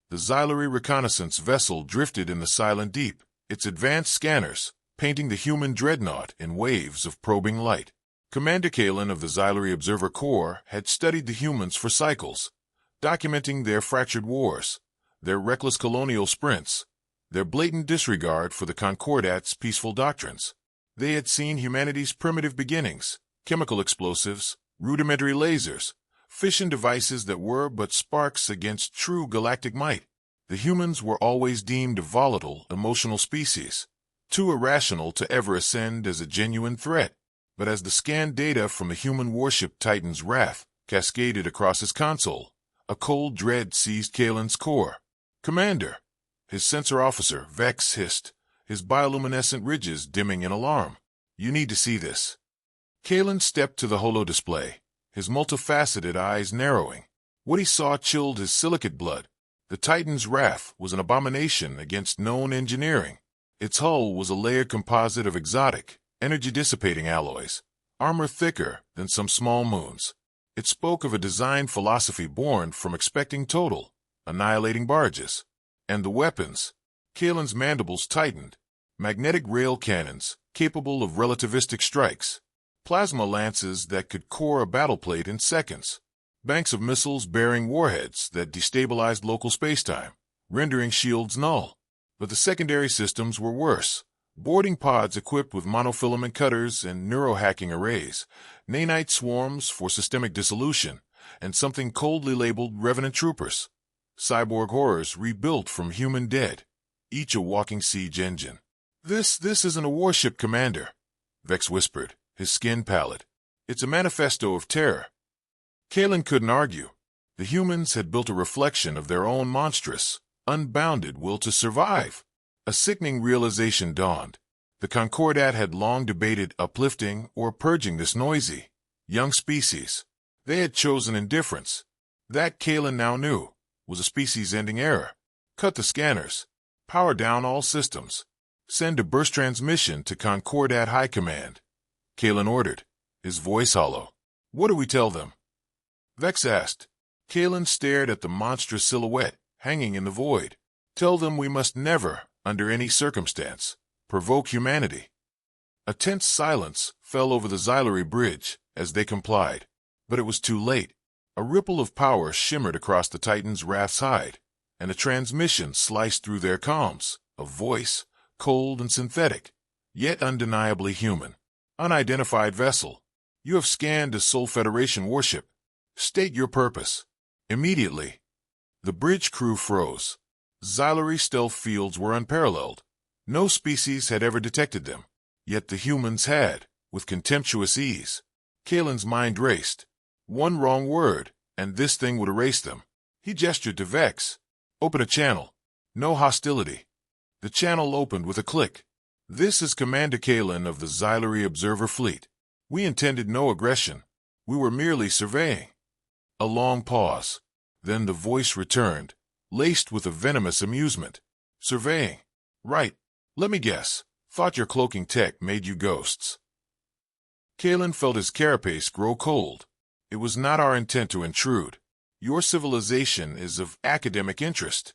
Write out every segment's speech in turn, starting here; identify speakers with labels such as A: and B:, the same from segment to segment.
A: The Xylari reconnaissance vessel drifted in the silent deep, its advanced scanners painting the human dreadnought in waves of probing light. Commander Kalen of the Xylari Observer Corps had studied the humans for cycles, documenting their fractured wars, their reckless colonial sprints, their blatant disregard for the Concordat's peaceful doctrines. They had seen humanity's primitive beginnings, chemical explosives, rudimentary lasers, fission devices that were but sparks against true galactic might. The humans were always deemed a volatile, emotional species, too irrational to ever ascend as a genuine threat. But as the scanned data from the human warship Titan's Wrath cascaded across his console, a cold dread seized Kalen's core. "Commander," his sensor officer, Vex, hissed, his bioluminescent ridges dimming in alarm. "You need to see this." Kalen stepped to the holo-display, his multifaceted eyes narrowing. What he saw chilled his silicate blood. The Titan's Wrath was an abomination against known engineering. Its hull was a layered composite of exotic, energy-dissipating alloys, armor thicker than some small moons. It spoke of a design philosophy born from expecting total, annihilating barges. And the weapons. Kalen's mandibles tightened. Magnetic rail cannons, capable of relativistic strikes. Plasma lances that could core a battleplate in seconds. Banks of missiles bearing warheads that destabilized local spacetime, rendering shields null. But the secondary systems were worse. Boarding pods equipped with monofilament cutters and neurohacking arrays, nanite swarms for systemic dissolution, and something coldly labeled revenant troopers. Cyborg horrors rebuilt from human dead, each a walking siege engine. This isn't a warship, Commander," Vex whispered, his skin pallid. "It's a manifesto of terror." Kalen couldn't argue. The humans had built a reflection of their own monstrous, unbounded will to survive. A sickening realization dawned. The Concordat had long debated uplifting or purging this noisy, young species. They had chosen indifference. That, Kalen now knew, was a species-ending error. Cut the scanners. Power down all systems. Send a burst transmission to Concordat High Command, Kalen ordered, his voice hollow. "What do we tell them?" Vex asked. Kalen stared at the monstrous silhouette hanging in the void. "Tell them we must never, under any circumstance, provoke humanity." A tense silence fell over the Xylari bridge as they complied. But it was too late. A ripple of power shimmered across the Titan's Wrath's hide, and a transmission sliced through their comms, a voice, cold and synthetic, yet undeniably human. "Unidentified vessel. You have scanned a Sol Federation warship. State your purpose." Immediately, the bridge crew froze. Xylari stealth fields were unparalleled. No species had ever detected them, yet the humans had, with contemptuous ease. Kalen's mind raced. One wrong word, and this thing would erase them. He gestured to Vex. "Open a channel. No hostility." The channel opened with a click. "This is Commander Kalen of the Xylari Observer Fleet. We intended no aggression. We were merely surveying." A long pause. Then the voice returned, laced with a venomous amusement. "Surveying. Right. Let me guess. Thought your cloaking tech made you ghosts." Kalen felt his carapace grow cold. "It was not our intent to intrude. Your civilization is of academic interest."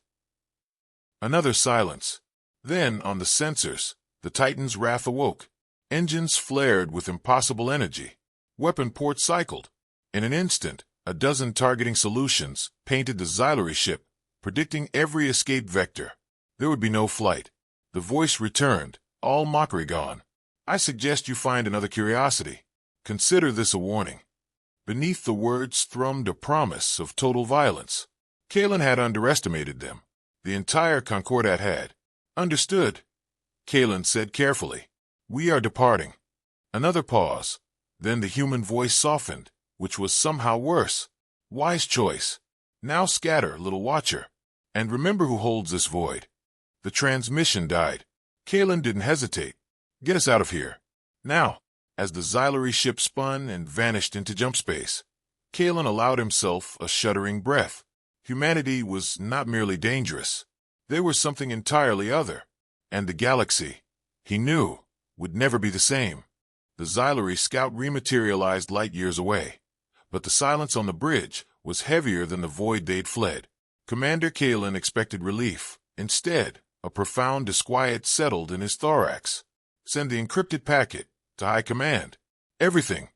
A: Another silence. Then, on the sensors, the Titan's Wrath awoke. Engines flared with impossible energy. Weapon ports cycled. In an instant, a dozen targeting solutions painted the Xylari ship, predicting every escape vector. There would be no flight. The voice returned, all mockery gone. "I suggest you find another curiosity. Consider this a warning." Beneath the words thrummed a promise of total violence. Kalen had underestimated them. The entire Concordat had. "Understood," Kalen said carefully. "We are departing." Another pause. Then the human voice softened, which was somehow worse. "Wise choice. Now scatter, little watcher. And remember who holds this void." The transmission died. Kalen didn't hesitate. "Get us out of here. Now." As the Xylari ship spun and vanished into jump space, Kalen allowed himself a shuddering breath. Humanity was not merely dangerous. They were something entirely other. And the galaxy, he knew, would never be the same. The Xylari scout rematerialized light years away, but the silence on the bridge was heavier than the void they'd fled. Commander Kalen expected relief. Instead, a profound disquiet settled in his thorax. "Send the encrypted packet to High Command. Everything,"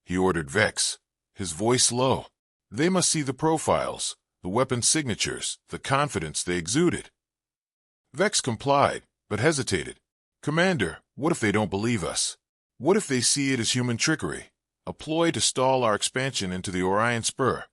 A: he ordered Vex, his voice low. "They must see the profiles, the weapon signatures, the confidence they exuded." Vex complied, but hesitated. "Commander, what if they don't believe us? What if they see it as human trickery, a ploy to stall our expansion into the Orion Spur?"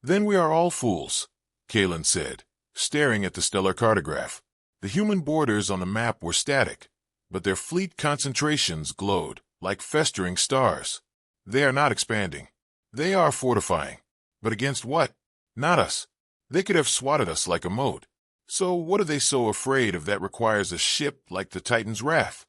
A: "Then we are all fools," Kalen said, staring at the stellar cartograph. The human borders on the map were static, but their fleet concentrations glowed like festering stars. "They are not expanding. They are fortifying. But against what? Not us. They could have swatted us like a moat. So what are they so afraid of that requires a ship like the Titan's Wrath?"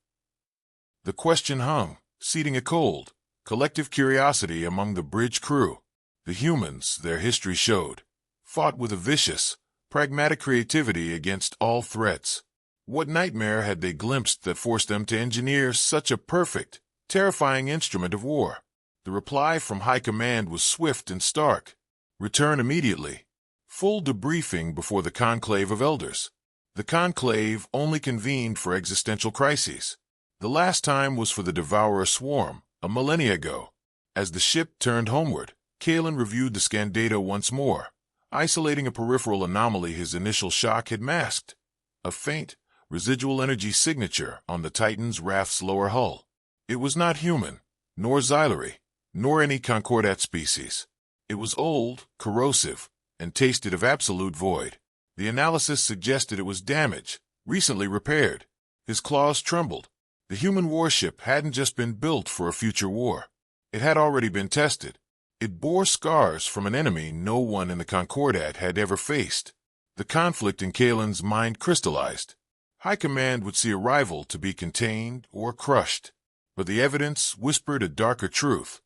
A: The question hung, seeding a cold, collective curiosity among the bridge crew. The humans, their history showed, fought with a vicious, pragmatic creativity against all threats. What nightmare had they glimpsed that forced them to engineer such a perfect, terrifying instrument of war? The reply from High Command was swift and stark. "Return immediately." Full debriefing before the Conclave of Elders. The Conclave only convened for existential crises. The last time was for the Devourer Swarm, a millennia ago. As the ship turned homeward, Kalen reviewed the scan data once more, isolating a peripheral anomaly his initial shock had masked. A faint, residual energy signature on the Titan's Wrath's lower hull. It was not human, nor xylary, nor any concordat species. It was old, corrosive, and tasted of absolute void. The analysis suggested it was damage, recently repaired. His claws trembled. The human warship hadn't just been built for a future war. It had already been tested. It bore scars from an enemy no one in the Concordat had ever faced. The conflict in Kalen's mind crystallized. High Command would see a rival to be contained or crushed. But the evidence whispered a darker truth.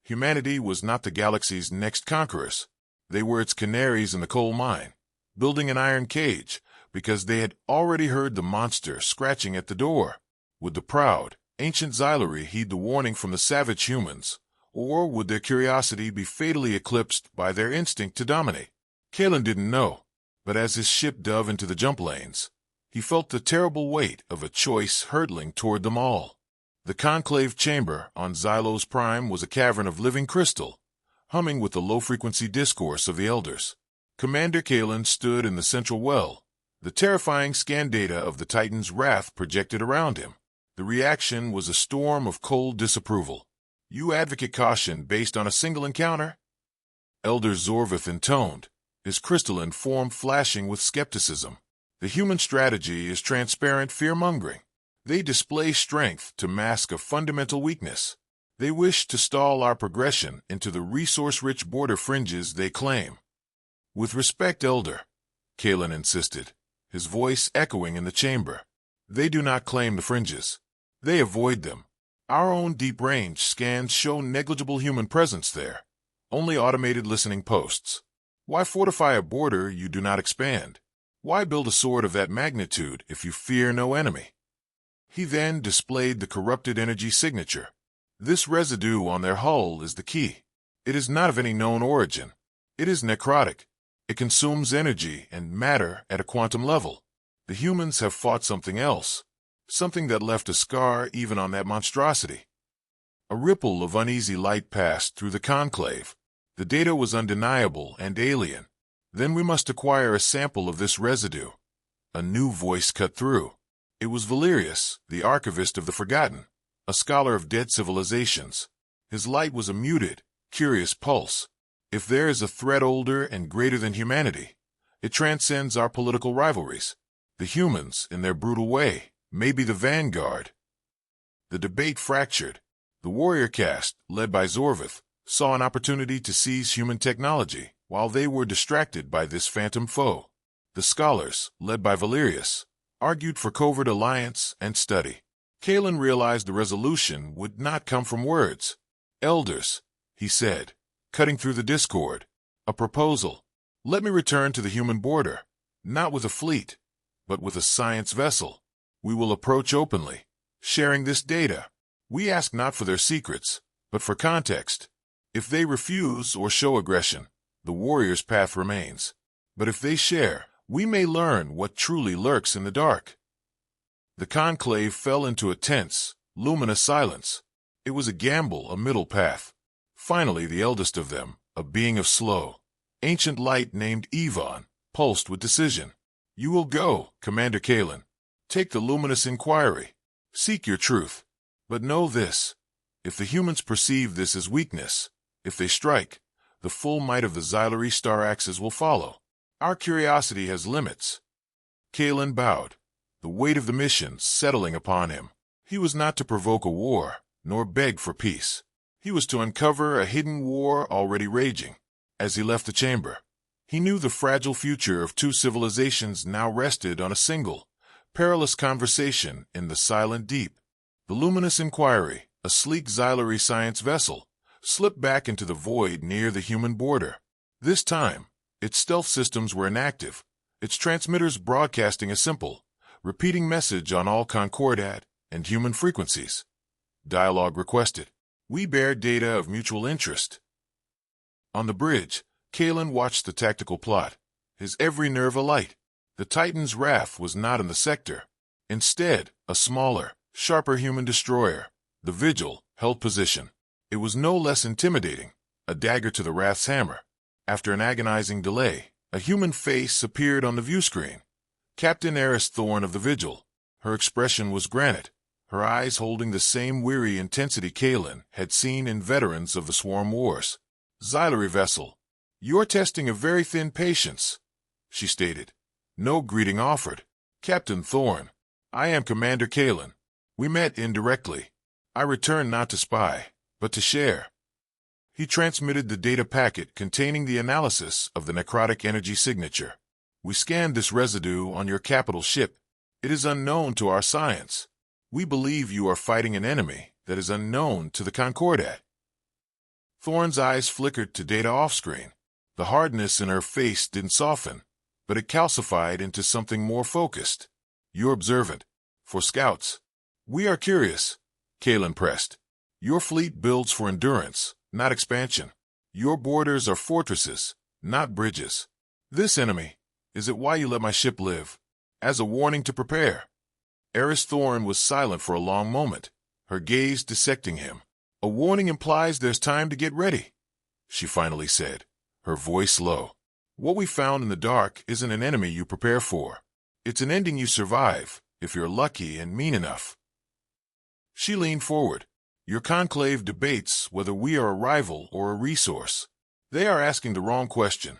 A: Humanity was not the galaxy's next conquerors. They were its canaries in the coal mine, building an iron cage because they had already heard the monster scratching at the door. Would the proud, ancient xylary heed the warning from the savage humans, or would their curiosity be fatally eclipsed by their instinct to dominate? Kalen didn't know, but as his ship dove into the jump lanes, he felt the terrible weight of a choice hurtling toward them all. The conclave chamber on Xylos Prime was a cavern of living crystal, humming with the low-frequency discourse of the elders. Commander Kalen stood in the central well, the terrifying scan data of the Titan's Wrath projected around him. The reaction was a storm of cold disapproval. "You advocate caution based on a single encounter?" Elder Zorvith intoned, his crystalline form flashing with skepticism. "The human strategy is transparent fear-mongering. They display strength to mask a fundamental weakness. They wish to stall our progression into the resource-rich border fringes they claim." "With respect, Elder," Kalen insisted, his voice echoing in the chamber. "They do not claim the fringes. They avoid them. Our own deep-range scans show negligible human presence there, only automated listening posts. Why fortify a border you do not expand? Why build a sword of that magnitude if you fear no enemy?" He then displayed the corrupted energy signature. "This residue on their hull is the key. It is not of any known origin. It is necrotic. It consumes energy and matter at a quantum level. The humans have fought something else, something that left a scar even on that monstrosity." A ripple of uneasy light passed through the conclave. The data was undeniable and alien. "Then we must acquire a sample of this residue." A new voice cut through. It was Valerius, the archivist of the Forgotten, a scholar of dead civilizations. His light was a muted, curious pulse. "If there is a threat older and greater than humanity, it transcends our political rivalries. The humans, in their brutal way, may be the vanguard." The debate fractured. The warrior caste, led by Zorvith, saw an opportunity to seize human technology while they were distracted by this phantom foe. The scholars, led by Valerius, argued for covert alliance and study. Kalen realized the resolution would not come from words. "Elders," he said, cutting through the discord, "a proposal. Let me return to the human border, not with a fleet, but with a science vessel. We will approach openly, sharing this data. We ask not for their secrets, but for context. If they refuse or show aggression, the warrior's path remains. But if they share, we may learn what truly lurks in the dark. The conclave fell into a tense, luminous silence. It was a gamble, a middle path. Finally, the eldest of them, a being of slow, ancient light named Yvonne, pulsed with decision. You will go, Commander Kalen. Take the luminous inquiry. Seek your truth. But know this. If the humans perceive this as weakness, if they strike, the full might of the Xylari star axis will follow. Our curiosity has limits. Kalen bowed, the weight of the mission settling upon him. He was not to provoke a war, nor beg for peace. He was to uncover a hidden war already raging. As he left the chamber, he knew the fragile future of two civilizations now rested on a single, perilous conversation in the silent deep. The luminous inquiry, a sleek Xylari science vessel, slipped back into the void near the human border. This time, its stealth systems were inactive, its transmitters broadcasting a simple, repeating message on all Concordat and human frequencies. Dialogue requested. We bear data of mutual interest. On the bridge, Kalen watched the tactical plot, his every nerve alight. The Titan's wrath was not in the sector. Instead, a smaller, sharper human destroyer, the Vigil, held position. It was no less intimidating, a dagger to the Wrath's hammer. After an agonizing delay, a human face appeared on the view screen. Captain Eris Thorn of the Vigil. Her expression was granite, her eyes holding the same weary intensity Kalen had seen in veterans of the Swarm Wars. Xylari vessel. You're testing a very thin patience, she stated. No greeting offered. Captain Thorn. I am Commander Kalen. We met indirectly. I returned not to spy, but to share. He transmitted the data packet containing the analysis of the necrotic energy signature. We scanned this residue on your capital ship. It is unknown to our science. We believe you are fighting an enemy that is unknown to the Concordat. Thorn's eyes flickered to data off-screen. The hardness in her face didn't soften, but it calcified into something more focused. You're observant. For scouts. We are curious. Kalen pressed. Your fleet builds for endurance, not expansion. Your borders are fortresses, not bridges. This enemy, is it why you let my ship live? As a warning to prepare. Eris Thorn was silent for a long moment, her gaze dissecting him. A warning implies there's time to get ready, she finally said, her voice low. What we found in the dark isn't an enemy you prepare for. It's an ending you survive, if you're lucky and mean enough. She leaned forward. Your conclave debates whether we are a rival or a resource. They are asking the wrong question.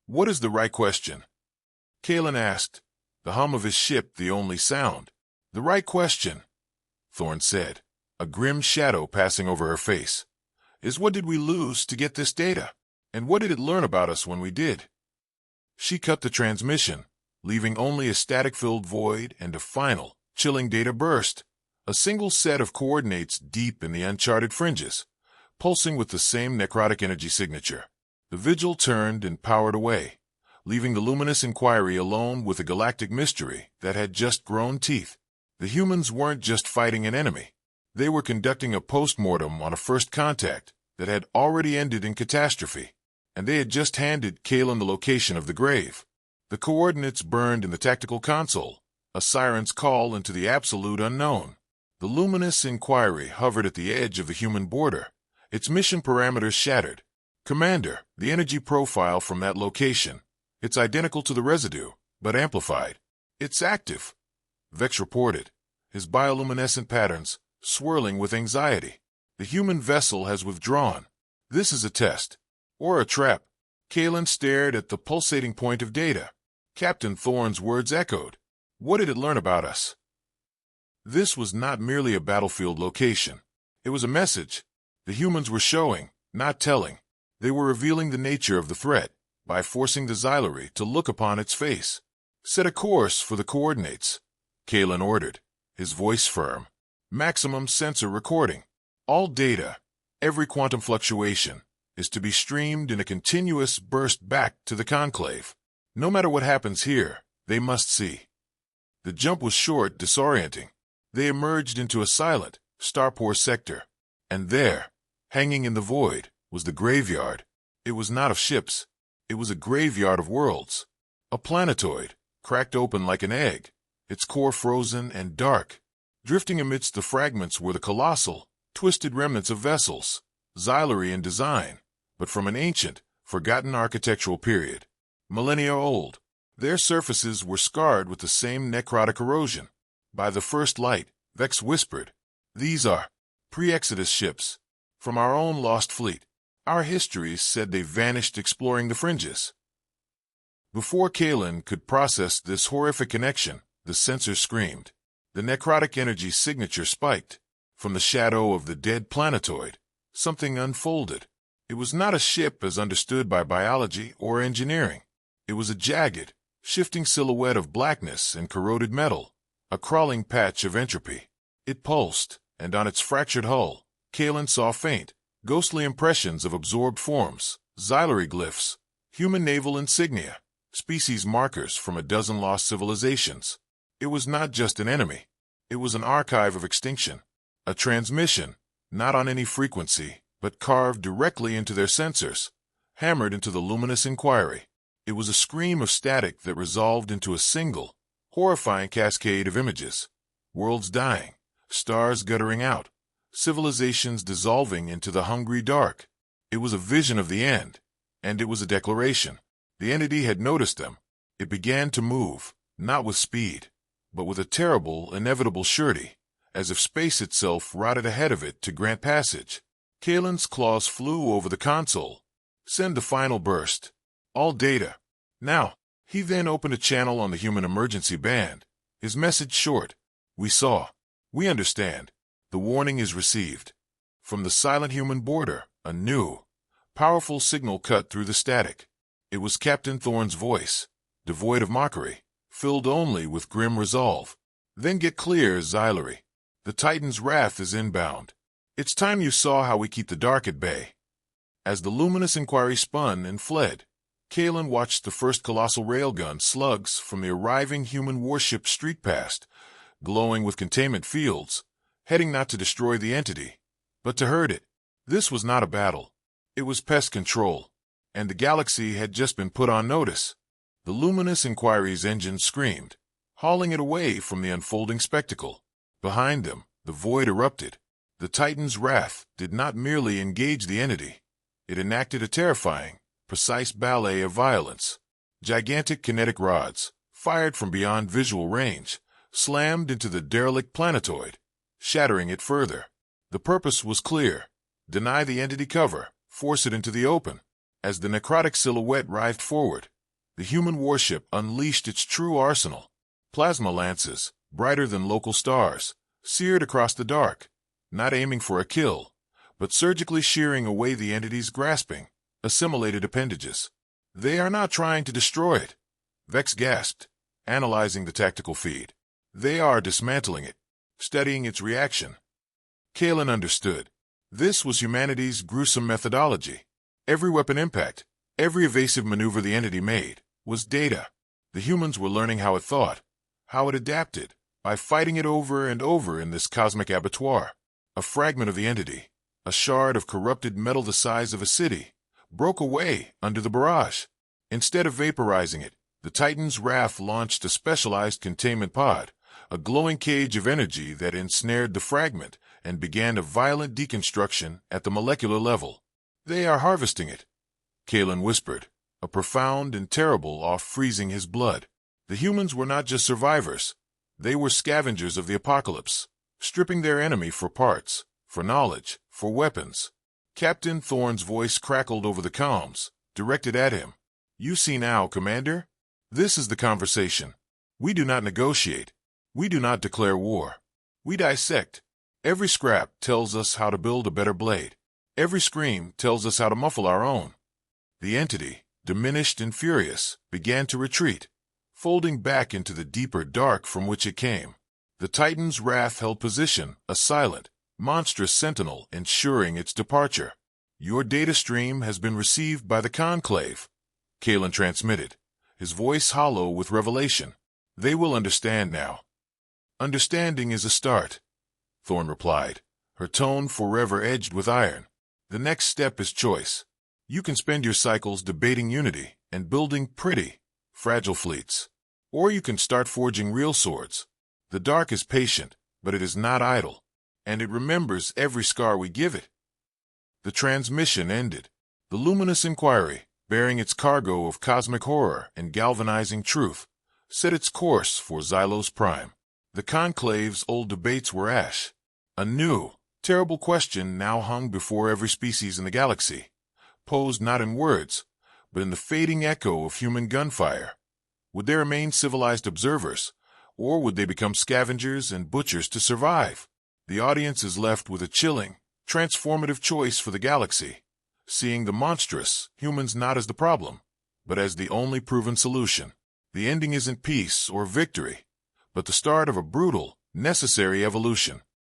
A: What is the right question? Kalen asked, the hum of his ship the only sound. The right question, Thorn said, a grim shadow passing over her face, is what did we lose to get this data? And what did it learn about us when we did? She cut the transmission, leaving only a static-filled void and a final, chilling data burst. A single set of coordinates deep in the uncharted fringes, pulsing with the same necrotic energy signature. The Vigil turned and powered away, leaving the luminous inquiry alone with a galactic mystery that had just grown teeth. The humans weren't just fighting an enemy. They were conducting a post-mortem on a first contact that had already ended in catastrophe, and they had just handed Kalen the location of the grave. The coordinates burned in the tactical console, a siren's call into the absolute unknown. The luminous inquiry hovered at the edge of the human border, its mission parameters shattered. Commander, the energy profile from that location. It's identical to the residue, but amplified. It's active, Vex reported, his bioluminescent patterns swirling with anxiety. The human vessel has withdrawn. This is a test. Or a trap. Kalen stared at the pulsating point of data. Captain Thorn's words echoed. What did it learn about us? This was not merely a battlefield location. It was a message. The humans were showing, not telling. They were revealing the nature of the threat by forcing the Xylari to look upon its face. Set a course for the coordinates, Kalen ordered, his voice firm. Maximum sensor recording. All data, every quantum fluctuation, is to be streamed in a continuous burst back to the conclave. No matter what happens here, they must see. The jump was short, disorienting. They emerged into a silent, starpoor sector. And there, hanging in the void, was the graveyard. It was not of ships. It was a graveyard of worlds. A planetoid, cracked open like an egg, its core frozen and dark. Drifting amidst the fragments were the colossal, twisted remnants of vessels, xylary in design, but from an ancient, forgotten architectural period. Millennia old, their surfaces were scarred with the same necrotic erosion. By the first light, Vex whispered, "These are pre-Exodus ships, from our own lost fleet. Our histories said they vanished exploring the fringes." Before Kalen could process this horrific connection, the sensor screamed. The necrotic energy signature spiked. From the shadow of the dead planetoid, something unfolded. It was not a ship as understood by biology or engineering. It was a jagged, shifting silhouette of blackness and corroded metal, a crawling patch of entropy. It pulsed, and on its fractured hull, Kalen saw faint, ghostly impressions of absorbed forms, xylary glyphs, human naval insignia, species markers from a dozen lost civilizations. It was not just an enemy. It was an archive of extinction, a transmission, not on any frequency, but carved directly into their sensors, hammered into the luminous inquiry. It was a scream of static that resolved into a single, horrifying cascade of images. Worlds dying, stars guttering out, civilizations dissolving into the hungry dark. It was a vision of the end, and it was a declaration. The entity had noticed them. It began to move, not with speed, but with a terrible, inevitable surety, as if space itself rotted ahead of it to grant passage. Kalen's claws flew over the console. "Send the final burst. All data. Now." He then opened a channel on the human emergency band. His message short. "We saw. We understand. The warning is received." From the silent human border, a new, powerful signal cut through the static. It was Captain Thorne's voice, devoid of mockery, filled only with grim resolve. "Then get clear, Xylary. The Titan's wrath is inbound. It's time you saw how we keep the dark at bay." As the luminous inquiry spun and fled, Kalen watched the first colossal railgun slugs from the arriving human warship streak past, glowing with containment fields, heading not to destroy the entity, but to herd it. This was not a battle. It was pest control, and the galaxy had just been put on notice. The luminous inquiry's engine screamed, hauling it away from the unfolding spectacle. Behind them, the void erupted. The Titan's wrath did not merely engage the entity. It enacted a terrifying, precise ballet of violence. Gigantic kinetic rods, fired from beyond visual range, slammed into the derelict planetoid, shattering it further. The purpose was clear. Deny the entity cover, force it into the open. As the necrotic silhouette writhed forward, the human warship unleashed its true arsenal. Plasma lances, brighter than local stars, seared across the dark, not aiming for a kill, but surgically shearing away the entity's grasping, assimilated appendages. "They are not trying to destroy it," Vex gasped, analyzing the tactical feed. "They are dismantling it, studying its reaction." Kalen understood. This was humanity's gruesome methodology. Every weapon impact, every evasive maneuver the entity made, was data. The humans were learning how it thought, how it adapted, by fighting it over and over in this cosmic abattoir. A fragment of the entity, a shard of corrupted metal the size of a city, broke away under the barrage. Instead of vaporizing it, the Titan's wrath launched a specialized containment pod, a glowing cage of energy that ensnared the fragment and began a violent deconstruction at the molecular level. "They are harvesting it," Kalen whispered, a profound and terrible awe freezing his blood. The humans were not just survivors. They were scavengers of the apocalypse, stripping their enemy for parts, for knowledge, for weapons. Captain Thorne's voice crackled over the comms, directed at him. "You see now, Commander? This is the conversation. We do not negotiate. We do not declare war. We dissect. Every scrap tells us how to build a better blade. Every scream tells us how to muffle our own." The entity, diminished and furious, began to retreat, folding back into the deeper dark from which it came. The Titan's wrath held position, a silent, monstrous sentinel ensuring its departure. "Your data stream has been received by the Conclave," Kalen transmitted, his voice hollow with revelation. "They will understand now." "Understanding is a start," Thorne replied, her tone forever edged with iron. "The next step is choice. You can spend your cycles debating unity and building pretty, fragile fleets. Or you can start forging real swords. The dark is patient, but it is not idle, and it remembers every scar we give it. The transmission ended. The luminous inquiry, bearing its cargo of cosmic horror and galvanizing truth, set its course for Xylos Prime. The Conclave's old debates were ash. A new, terrible question now hung before every species in the galaxy, posed not in words, but in the fading echo of human gunfire. Would they remain civilized observers, or would they become scavengers and butchers to survive? The audience is left with a chilling, transformative choice for the galaxy, seeing the monstrous humans not as the problem, but as the only proven solution. The ending isn't peace or victory, but the start of a brutal, necessary evolution.